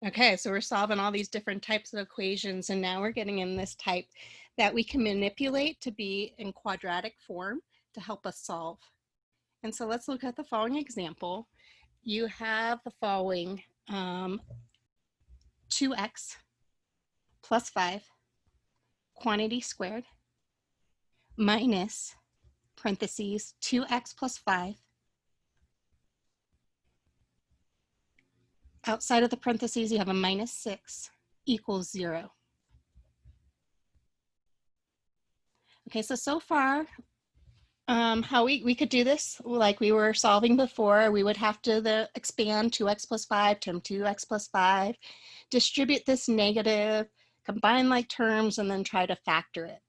Okay, so we're solving all these different types of equations, and now we're getting in this type that we can manipulate to be in quadratic form to help us solve. And so let's look at the following example. You have the following 2x plus 5 quantity squared minus parentheses 2x plus 5. Outside of the parentheses, you have a minus 6 equals 0. Okay, so far, how we could do this, like we were solving before, we would have to expand 2x plus 5 term 2x plus 5, distribute this negative, combine like terms, and then try to factor it.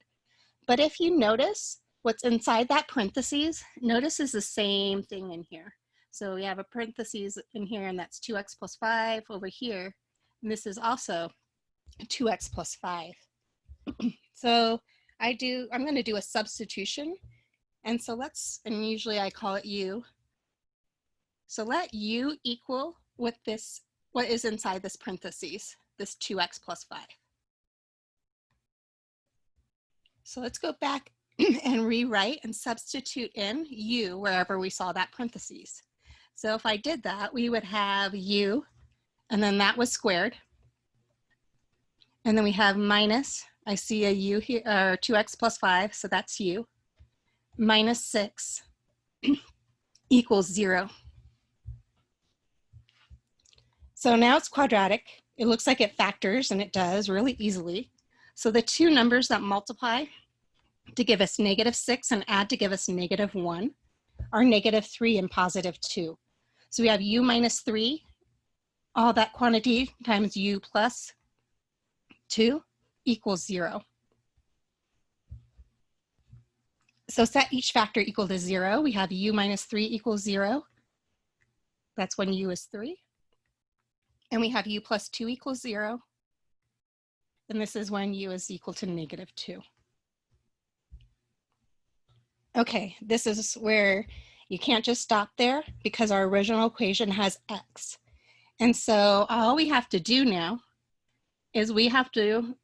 But if you notice, what's inside that parentheses, notice is the same thing in here. So we have a parentheses in here, and that's 2x plus 5 over here. And this is also 2x plus 5. So I'm going to do a substitution. And so and usually I call it u. So let u equal what is inside this parentheses, this 2x plus 5. So let's go back and rewrite and substitute in u wherever we saw that parentheses. So if I did that, we would have u, and then that was squared. And then we have minus, I see a u here, or 2x plus 5, so that's u, minus 6 equals 0. So now it's quadratic. It looks like it factors, and it does really easily. So the two numbers that multiply to give us -6 and add to give us -1 are -3 and +2. So we have u minus 3, all that quantity times u plus 2 equals 0. So set each factor equal to 0. We have u minus 3 equals 0. That's when u is 3. And we have u plus 2 equals 0. And this is when u is equal to -2. Okay, this is where you can't just stop there because our original equation has x. And so all we have to do now is we have to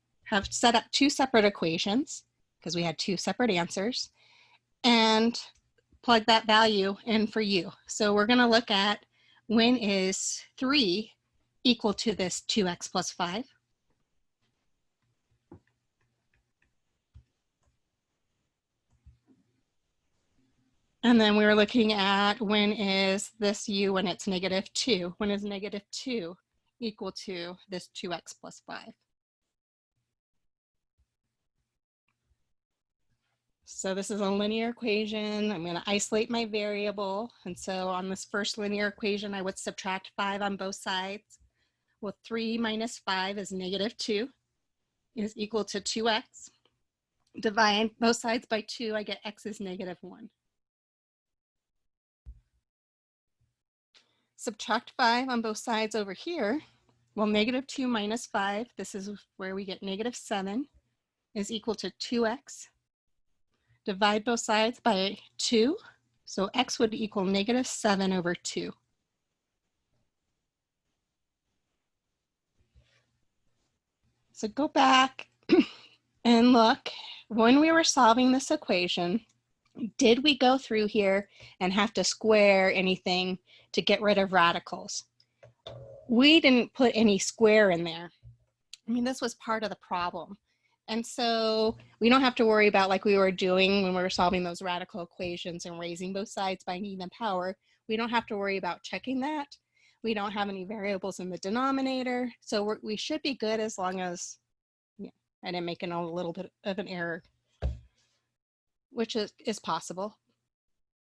set up two separate equations because we had two separate answers and plug that value in for u. So we're going to look at when is 3 equal to this 2x plus 5. And then we were looking at when is this u when it's -2. When is -2 equal to this 2x plus 5? So this is a linear equation. I'm going to isolate my variable. And so on this first linear equation, I would subtract 5 on both sides. Well, 3 minus 5 is -2 is equal to 2x. Divide both sides by 2, I get x is -1. Subtract 5 on both sides over here. Well, -2 minus 5, this is where we get -7, is equal to 2x. Divide both sides by 2, so x would equal -7 over 2. So go back and look, when we were solving this equation, did we go through here and have to square anything to get rid of radicals? We didn't put any square in there. I mean, this was part of the problem. And so we don't have to worry about, like we were doing when we were solving those radical equations and raising both sides by an even power. We don't have to worry about checking that. We don't have any variables in the denominator. So we should be good as long as, yeah, I didn't make a little bit of an error, which is possible.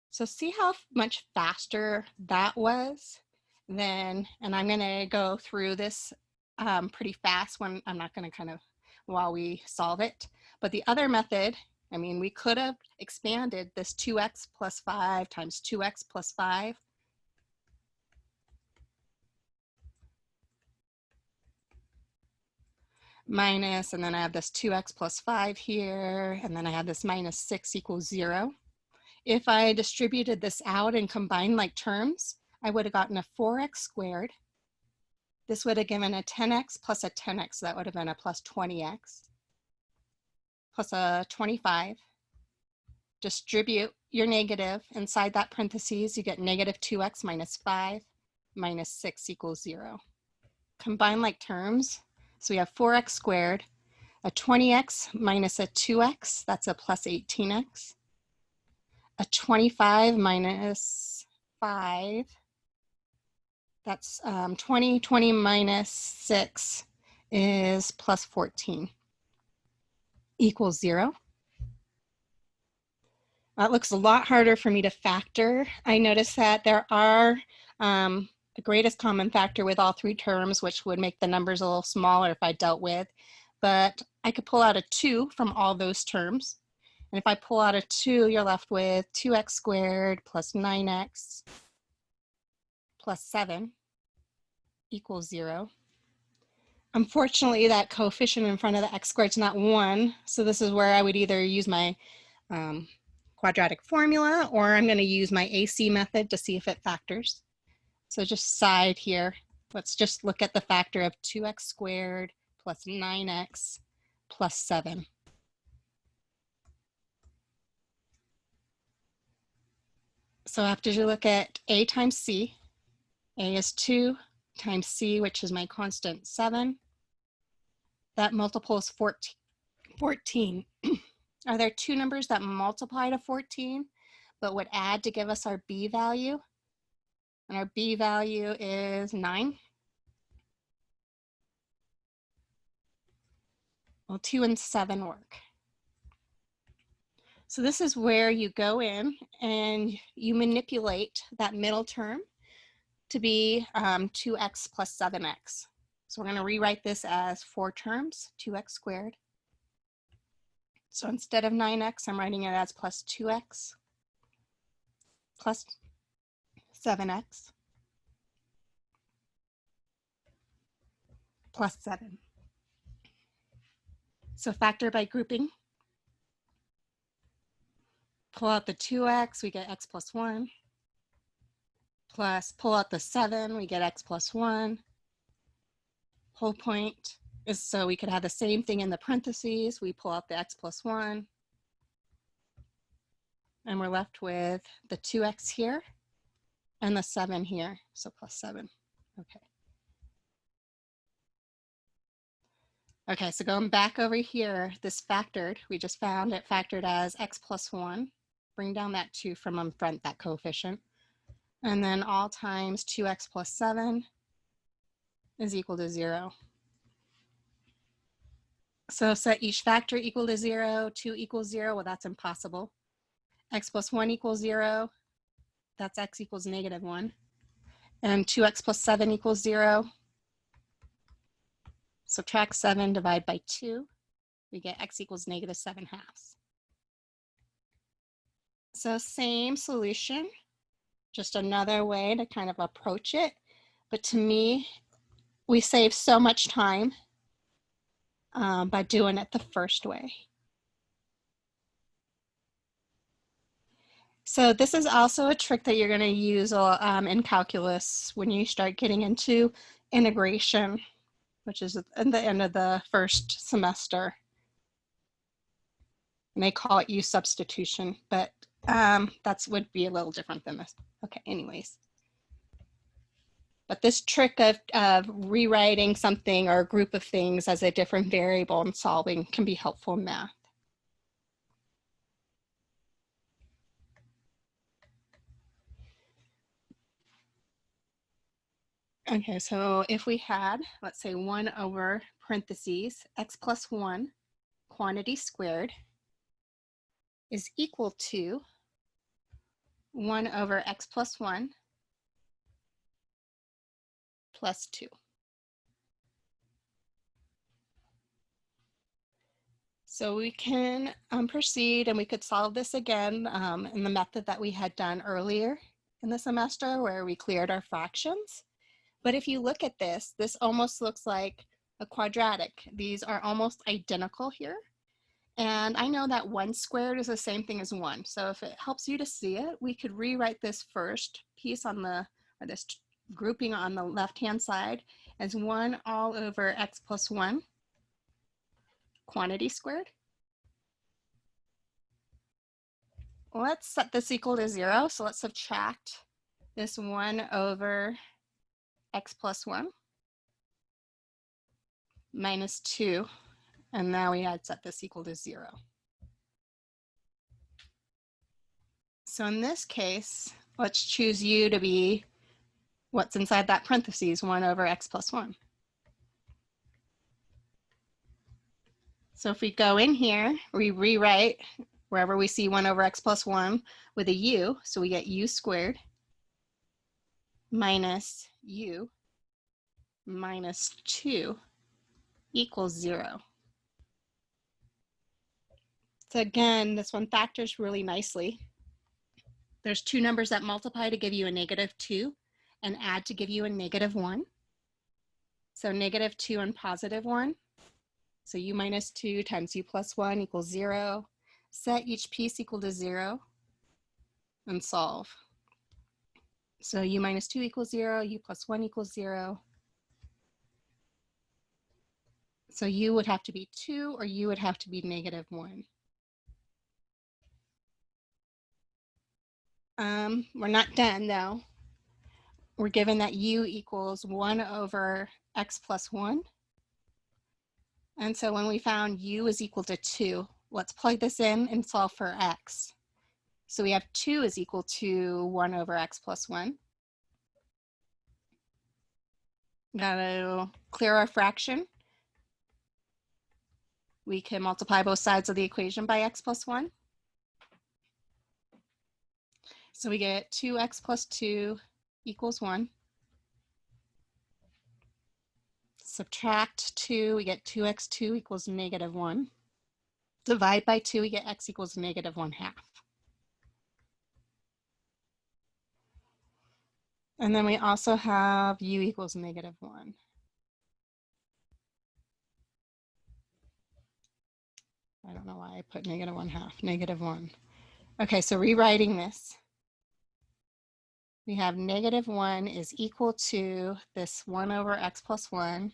So see how much faster that was then, and I'm going to go through this pretty fast when I'm not going to kind of while we solve it. But the other method, I mean, we could have expanded this 2x plus 5 times 2x plus 5. Minus, and then I have this 2x plus 5 here, and then I have this -6 equals 0. If I distributed this out and combined like terms, I would have gotten a 4x squared This would have given a 10x plus a 10x, so that would have been a plus 20x, plus a 25. Distribute your negative inside that parentheses, you get negative 2x minus 5 minus 6 equals 0. Combine like terms, so we have 4x squared, a 20x minus a 2x, that's a plus 18x. A 25 minus 5, that's 20. 20 minus 6 is plus 14, equals 0. It looks a lot harder for me to factor. I noticed that there are the greatest common factor with all three terms, which would make the numbers a little smaller if I dealt with, but I could pull out a 2 from all those terms. And if I pull out a 2, you're left with 2x squared plus 9x plus 7 equals 0. Unfortunately, that coefficient in front of the x squared is not 1, so this is where I would either use my quadratic formula, or I'm going to use my AC method to see if it factors. So just side here, let's just look at the factor of 2x squared plus 9x plus 7. So after you look at a times c, a is 2 times c, which is my constant 7. That multiple is 14. Are there two numbers that multiply to 14 but would add to give us our b value? And our b value is 9. Well, 2 and 7 work. So this is where you go in and you manipulate that middle term to be 2x plus 7x. So we're going to rewrite this as 4 terms, 2x squared. So instead of 9x, I'm writing it as plus 2x plus 7x plus 7. So factor by grouping. Pull out the 2x, we get x plus 1. Plus pull out the 7, we get x plus 1. Whole point is so we could have the same thing in the parentheses. We pull out the x plus 1. And we're left with the 2x here and the 7 here, so plus 7. Okay. Okay, so going back over here, this factored, we just found it factored as x plus 1. Bring down that 2 from in front, that coefficient. And then all times 2x plus 7 is equal to 0. So set each factor equal to 0, 2 equals 0, well that's impossible. X plus 1 equals 0, that's x equals negative 1. And 2x plus 7 equals 0. Subtract 7, divide by 2. We get x equals negative 7/2. So same solution, just another way to kind of approach it. But to me, we save so much time by doing it the first way. So this is also a trick that you're going to use in calculus when you start getting into integration, which is at the end of the first semester. And they call it substitution, but that would be a little different than this. Okay, anyways. But this trick of rewriting something or a group of things as a different variable and solving can be helpful in math. Okay, so if we had, let's say 1 over parentheses, x plus 1 quantity squared is equal to 1 over x plus 1 plus 2. So we can proceed and we could solve this again in the method that we had done earlier in the semester where we cleared our fractions. But if you look at this, this almost looks like a quadratic. These are almost identical here. And I know that 1 squared is the same thing as 1. So if it helps you to see it, we could rewrite this first piece on the, or this grouping on the left-hand side as 1 all over x plus 1 quantity squared. Let's set this equal to 0. So let's subtract this 1 over x plus 1 minus 2. And now we had set this equal to 0. So in this case, let's choose u to be what's inside that parentheses, 1 over x plus 1. So if we go in here, we rewrite wherever we see 1 over x plus 1 with a u, so we get u squared minus u minus 2 equals 0. So again, this one factors really nicely. There's two numbers that multiply to give you a -2 and add to give you a -1. So -2 and +1. So u minus 2 times u plus 1 equals 0. Set each piece equal to 0 and solve. So u minus 2 equals 0, u plus 1 equals 0. So u would have to be 2 or u would have to be -1. We're not done though. We're given that u equals 1 over x plus 1. And so when we found u is equal to 2, let's plug this in and solve for x. So we have 2 is equal to 1 over x plus 1. Gotta clear our fraction. We can multiply both sides of the equation by x plus 1. So we get 2x plus 2 equals 1. Subtract 2, we get 2x2 equals -1. Divide by 2, we get x equals -1/2. And then we also have u equals -1. I don't know why I put -1/2, -1. Okay, so rewriting this, we have -1 is equal to this 1 over x plus 1.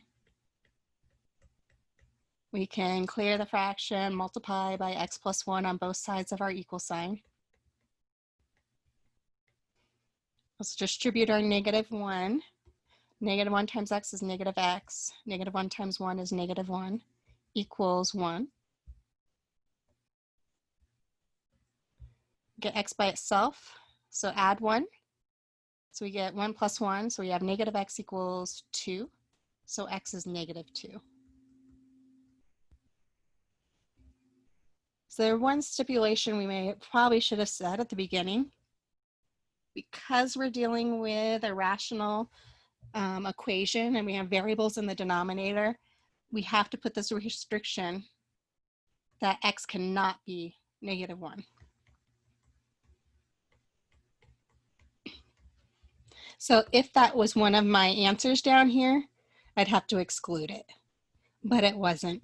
We can clear the fraction, multiply by x plus 1 on both sides of our equal sign. Let's distribute our -1. -1 times x is -x. -1 times 1 is -1 equals 1. Get x by itself, so add 1. So we get 1 plus 1, so we have -x equals 2. So x is -2. So there's one stipulation we probably should have said at the beginning. Because we're dealing with a rational equation and we have variables in the denominator, we have to put this restriction that x cannot be -1. So if that was one of my answers down here, I'd have to exclude it, but it wasn't.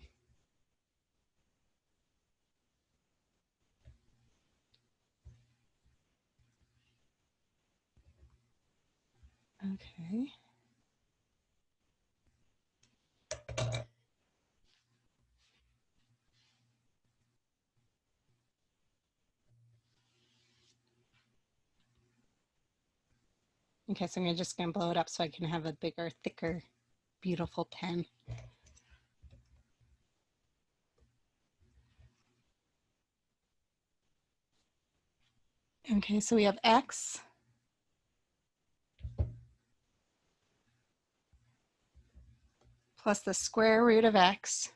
Okay. Okay, so I'm just gonna blow it up so I can have a bigger, thicker, beautiful pen. Okay, so we have x plus the square root of x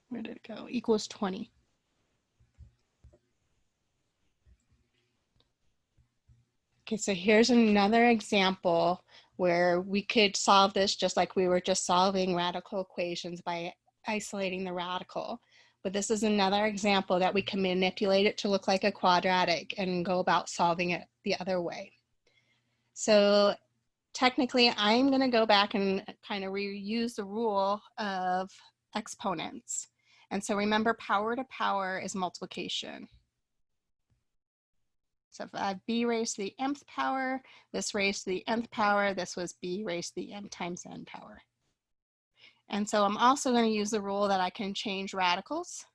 where did it go? Equals 20. Okay, so here's another example where we could solve this just like we were just solving radical equations by isolating the radical. But this is another example that we can manipulate it to look like a quadratic and go about solving it the other way. So technically, I'm going to go back and kind of reuse the rule of exponents. And so remember, power to power is multiplication. So if I have b raised to the mth power, this raised to the nth power, this was b raised to the m times n power. And so I'm also going to use the rule that I can change radicals.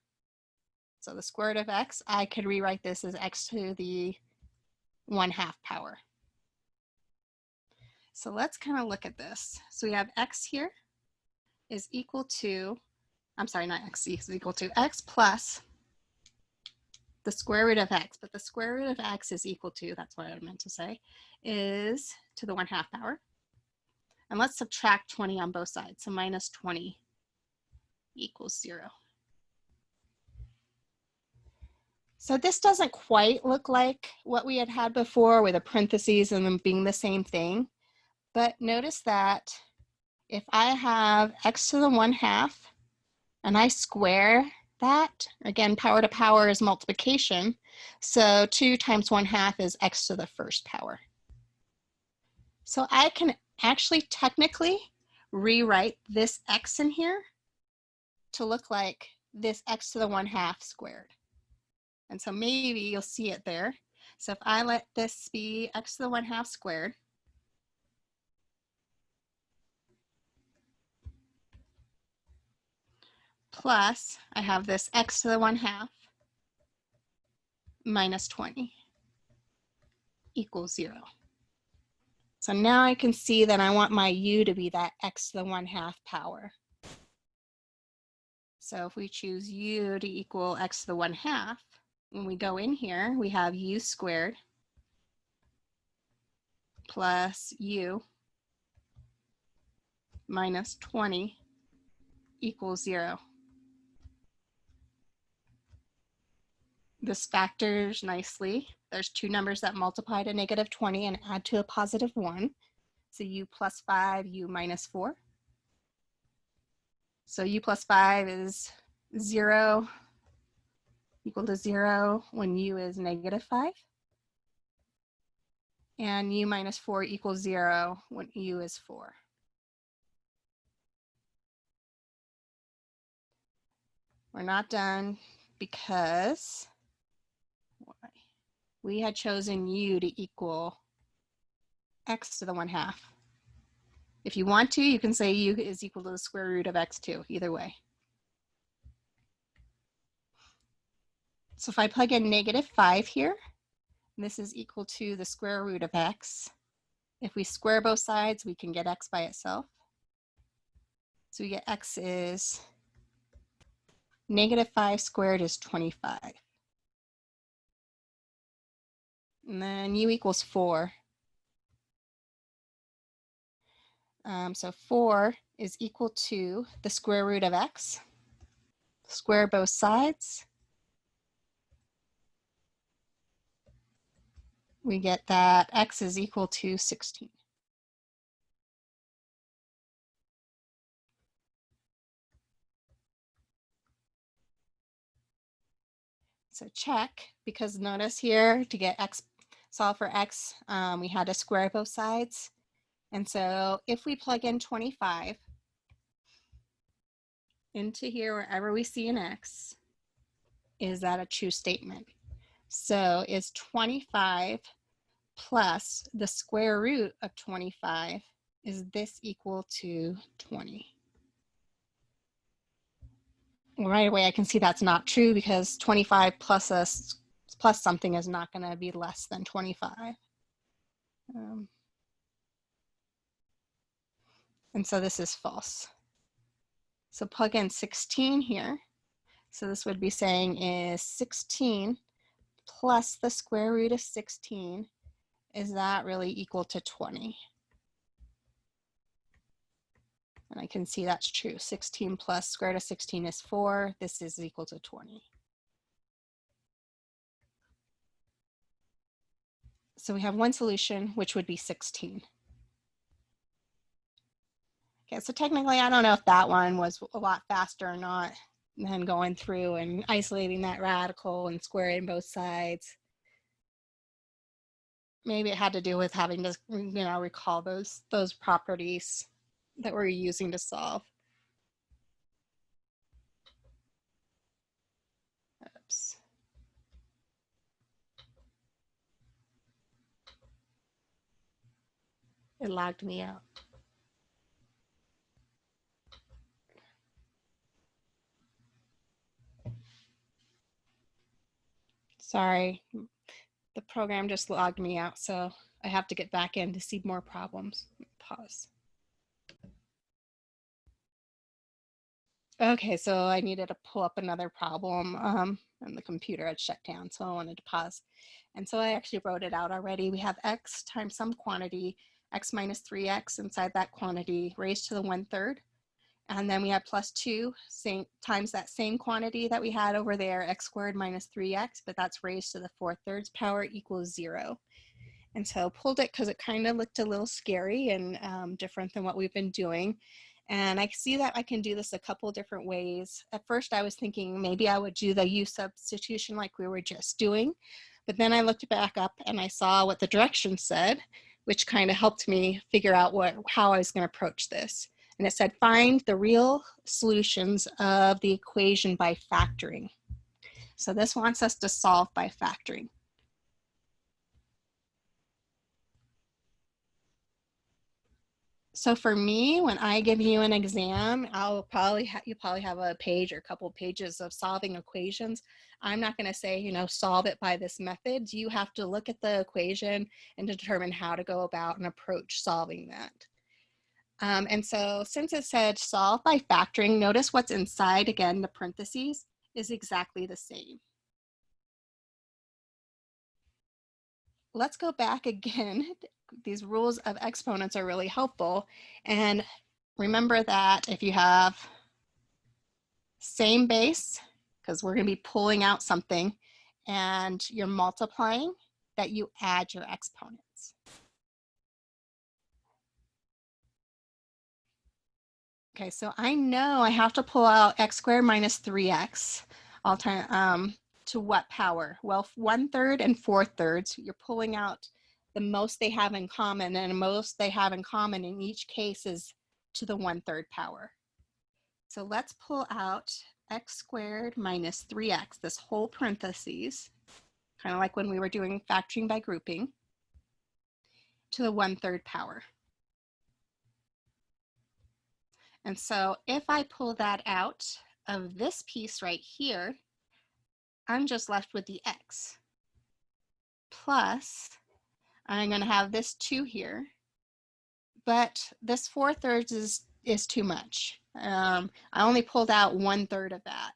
So the square root of x, I could rewrite this as x to the 1/2 power. So let's kind of look at this. So we have x here is equal to, I'm sorry, not x is equal to x plus the square root of x, but the square root of x is equal to, that's what I meant to say, is to the 1/2 power. And let's subtract 20 on both sides. So minus 20 equals 0. So this doesn't quite look like what we had before with the parentheses and them being the same thing. But notice that if I have x to the 1/2 and I square that, again, power to power is multiplication. So 2 times 1/2 is x to the 1st power. So I can actually technically rewrite this x in here to look like this x to the 1/2 squared. And so maybe you'll see it there. So if I let this be x to the 1/2 squared, plus I have this x to the 1/2 minus 20 equals 0. So now I can see that I want my u to be that x to the 1/2 power. So if we choose u to equal x to the 1/2, when we go in here, we have u squared plus u minus 20 equals 0. This factors nicely. There's two numbers that multiply to negative 20 and add to a positive 1. So u plus 5, u minus 4. So u plus 5 is 0 equal to 0 when u is negative 5. And u minus 4 equals 0 when u is 4. We're not done because we had chosen u to equal x to the 1/2. If you want to, you can say u is equal to the square root of x2, either way. So if I plug in negative 5 here, this is equal to the square root of x. If we square both sides, we can get x by itself. So we get x is negative 5 squared is 25. And then u equals 4. So 4 is equal to the square root of x. Square both sides. We get that x is equal to 16. So check, because notice here to get x, solve for x, we had to square both sides. And so if we plug in 25 into here, wherever we see an x, is that a true statement? So is 25 plus the square root of 25, is this equal to 20? Right away I can see that's not true because 25 plus something is not going to be less than 25. And so this is false. So plug in 16 here. So this would be saying is 16 plus the square root of 16, is that really equal to 20? And I can see that's true. 16 plus square root of 16 is 4. This is equal to 20. So we have one solution, which would be 16. Okay, so technically, I don't know if that one was a lot faster or not than going through and isolating that radical and squaring both sides. Maybe it had to do with having to, recall those properties that we're using to solve. Oops. It logged me out. Sorry, the program just logged me out, so I have to get back in to see more problems. Pause. Okay, so I needed to pull up another problem and the computer had shut down, so I wanted to pause. And so I actually wrote it out already. We have x times some quantity, x minus 3x inside that quantity raised to the 1/3. And then we have plus 2 times that same quantity that we had over there, x squared minus 3x, but that's raised to the 4/3 power equals 0. And so pulled it because it kind of looked a little scary and different than what we've been doing. And I see that I can do this a couple different ways. At first I was thinking maybe I would do the U substitution like we were just doing, but then I looked back up and I saw what the directions said, which kind of helped me figure out how I was going to approach this. And it said, find the real solutions of the equation by factoring. So this wants us to solve by factoring. So for me, when I give you an exam, you probably have a page or a couple of pages of solving equations. I'm not going to say, you know, solve it by this method. You have to look at the equation and determine how to go about and approach solving that. And so since it said solve by factoring, notice what's inside, again, the parentheses is exactly the same. Let's go back again. These rules of exponents are really helpful. And remember that if you have same base, because we're going to be pulling out something, and you're multiplying, that you add your exponents. Okay, so I know I have to pull out x squared minus 3x all time to what power? Well, 1/3 and 4/3, you're pulling out the most they have in common, and most they have in common in each case is to the 1/3 power. So let's pull out x squared minus 3x, this whole parentheses, kind of like when we were doing factoring by grouping, to the 1/3 power. And so if I pull that out of this piece right here, I'm just left with the x. Plus, I'm going to have this 2 here, but this 4/3 is too much. I only pulled out 1/3 of that.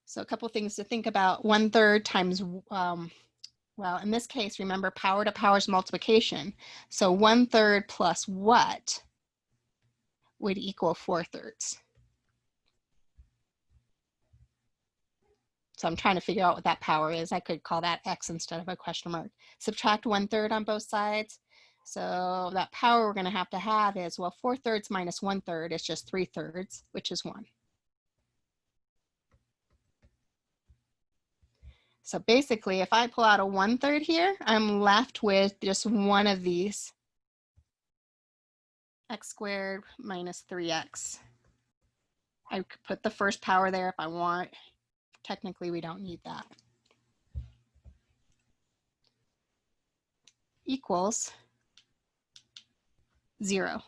So a couple things to think about. 1/3 times, well, in this case, remember power to power is multiplication. So 1/3 plus what would equal 4/3. So I'm trying to figure out what that power is. I could call that x instead of a question mark. Subtract 1/3 on both sides. So that power we're going to have is, well, 4/3 minus 1/3 is just 3/3, which is 1. So basically, if I pull out a 1/3 here, I'm left with just one of these, x squared minus 3x. I could put the first power there if I want. Technically, we don't need that. Equals 0.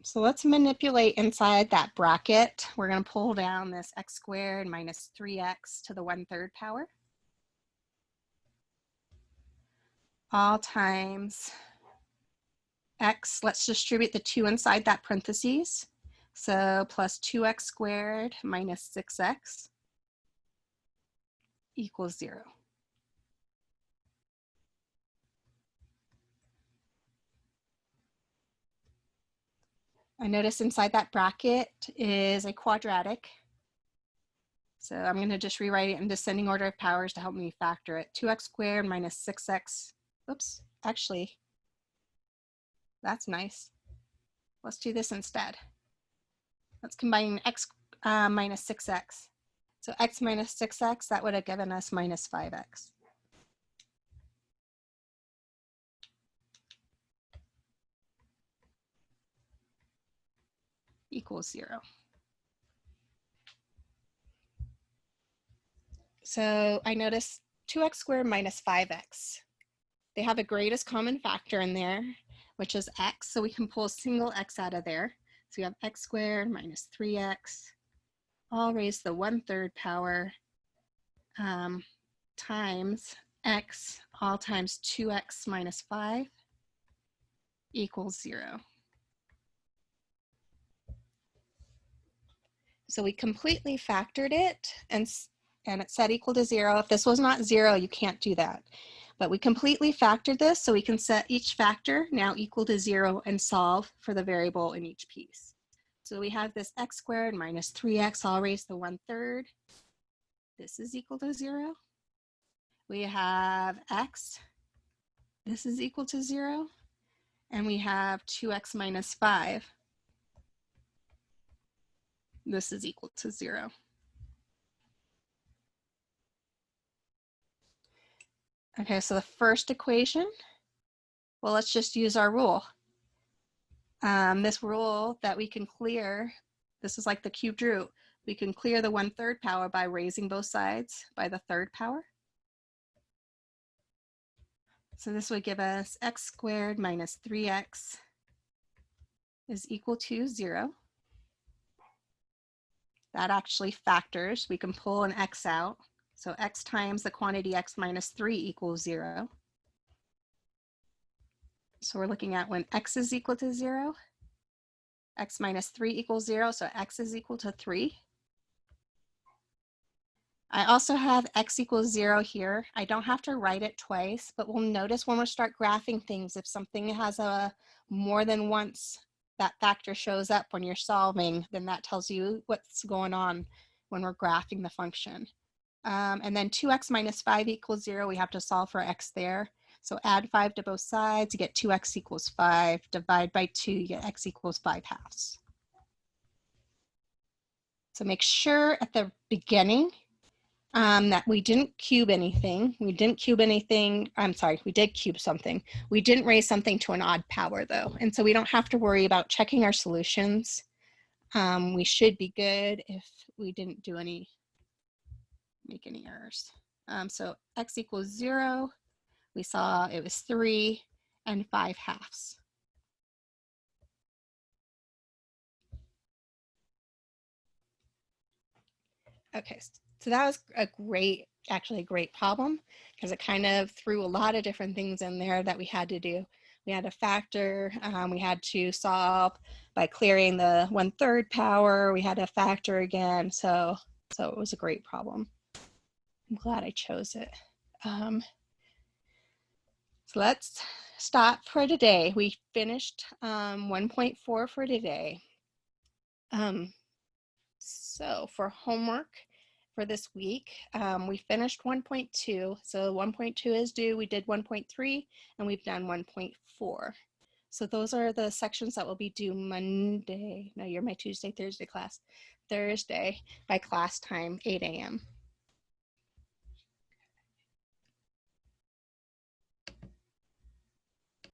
So let's manipulate inside that bracket. We're going to pull down this x squared minus 3x to the 1/3 power. All times x, let's distribute the 2 inside that parentheses. So plus 2x squared minus 6x equals 0. I notice inside that bracket is a quadratic. So I'm going to just rewrite it in descending order of powers to help me factor it. 2x squared minus 6x. Oops, actually, that's nice. Let's do this instead. Let's combine x minus 6x. So x minus 6x, that would have given us minus 5x. Equals 0. So I noticed 2x squared minus 5x. They have a greatest common factor in there, which is x, so we can pull a single x out of there. So we have x squared minus 3x, all raised to the 1/3 power, times x, all times 2x minus 5 equals 0. So we completely factored it, and it said equal to 0. If this was not 0, you can't do that. But we completely factored this, so we can set each factor now equal to 0 and solve for the variable in each piece. So we have this x squared minus 3x all raised to the 1/3. This is equal to 0. We have x. This is equal to 0. And we have 2x minus 5. This is equal to 0. Okay, so the first equation, well, let's just use our rule. This rule that we can clear, this is like the cubed root. We can clear the 1/3 power by raising both sides by the 3rd power. So this would give us x squared minus 3x is equal to 0. That actually factors. We can pull an x out. So x times the quantity x minus 3 equals 0. So we're looking at when x is equal to 0, x minus 3 equals 0, so x is equal to 3. I also have x equals 0 here. I don't have to write it twice, but we'll notice when we start graphing things, if something has a more than once that factor shows up when you're solving, then that tells you what's going on when we're graphing the function. And then 2x minus 5 equals 0. We have to solve for x there. So add 5 to both sides, you get 2x equals 5. Divide by 2, you get x equals 5/2. So make sure at the beginning that we didn't cube anything. We didn't cube anything. I'm sorry, we did cube something. We didn't raise something to an odd power though. And so we don't have to worry about checking our solutions. We should be good if we didn't do make any errors. So x equals 0. We saw it was 3 and 5/2. Okay, so that was actually a great problem because it kind of threw a lot of different things in there that we had to do. We had a factor, we had to solve by clearing the 1/3 power, we had a factor again, so it was a great problem. I'm glad I chose it. So let's stop for today. We finished 1.4 for today. So for homework for this week, we finished 1.2. So 1.2 is due. We did 1.3 and we've done 1.4. So those are the sections that will be due Monday. No, you're my Tuesday, Thursday class. Thursday by class time, 8 a.m.